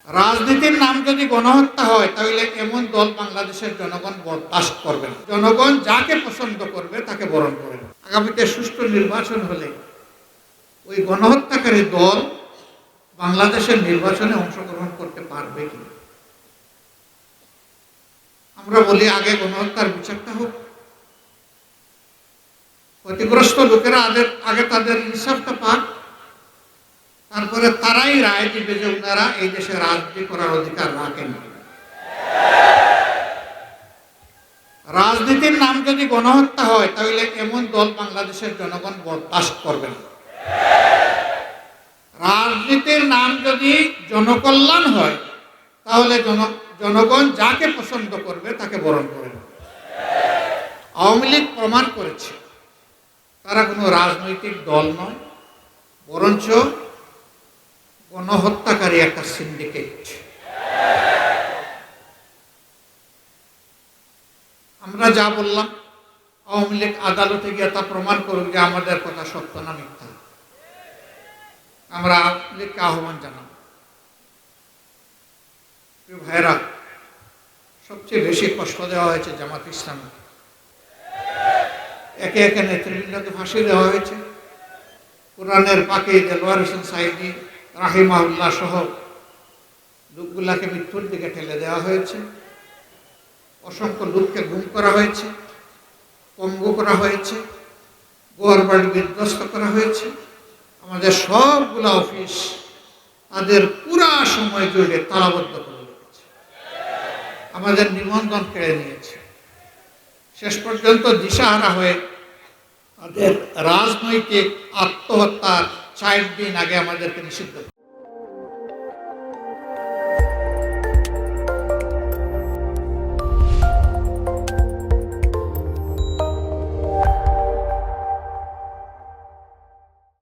রাজনীতির নাম যদি গণহত্যা হয় তাহলে এমন দল বাংলাদেশের জনগণ বরদাস্ত করবে না। জনগণ যাকে পছন্দ করবে তাকে বরণ করে না। আগামীতে সুষ্ঠু নির্বাচন হলে ওই গণহত্যাকারী দল বাংলাদেশের নির্বাচনে অংশগ্রহণ করতে পারবে কি? আমরা বলি আগে গণহত্যার বিচারটা হোক, ক্ষতিগ্রস্ত লোকেরা আগে তাদের ইনসাফটা পাক, তারপরে তারাই রায় দিবে যে ওনারা এই দেশে রাজনীতি করার অধিকার রাখেন। রাজনীতির নাম যদি গণহত্যা হয় তাহলে এমন দল বাংলাদেশের জনগণ বরদাস্ত করবে না। রাজনীতির নাম যদি জনকল্যাণ হয় তাহলে জনগণ যাকে পছন্দ করবে তাকে বরণ করে নেবে। আওয়ামী লীগ প্রমাণ করেছে তারা কোনো রাজনৈতিক দল নয়, বরঞ্চ গণহত্যাকারী একটা সিন্ডিকেট। আমরা যা বললাম, আওয়ামী লীগ আদালতে গিয়ে তা প্রমাণ করুক যে আমাদের কথা সত্য না মিথ্যা। আমরা আওয়ামী লীগকে আহ্বান জানাব, ভাইরা, সবচেয়ে বেশি কষ্ট দেওয়া হয়েছে জামাত ইসলামী। একে একে নেতৃবৃন্দকে ফাঁসি দেওয়া হয়েছে। কোরআনের পাকে দেলোয়ার হোসেন সাইদি রাহিমাহুল্লাহ সহ লোকগুলাকে মৃত্যুর দিকে ঠেলে দেওয়া হয়েছে। অসংখ্য লোককে গুম করা হয়েছে, পঙ্গু করা হয়েছে, ঘর বাড়ি বিধ্বস্ত করা হয়েছে। আমাদের সবগুলা অফিস তাদের পুরা সময় জুড়ে তালাবদ্ধ করে রেখেছে, আমাদের নিবন্ধন কেড়ে নিয়েছে। শেষ পর্যন্ত দিশাহারা হয়ে তাদের রাজনৈতিক আত্মহত্যার 4 দিন আগে আমাদেরকে নিষিদ্ধ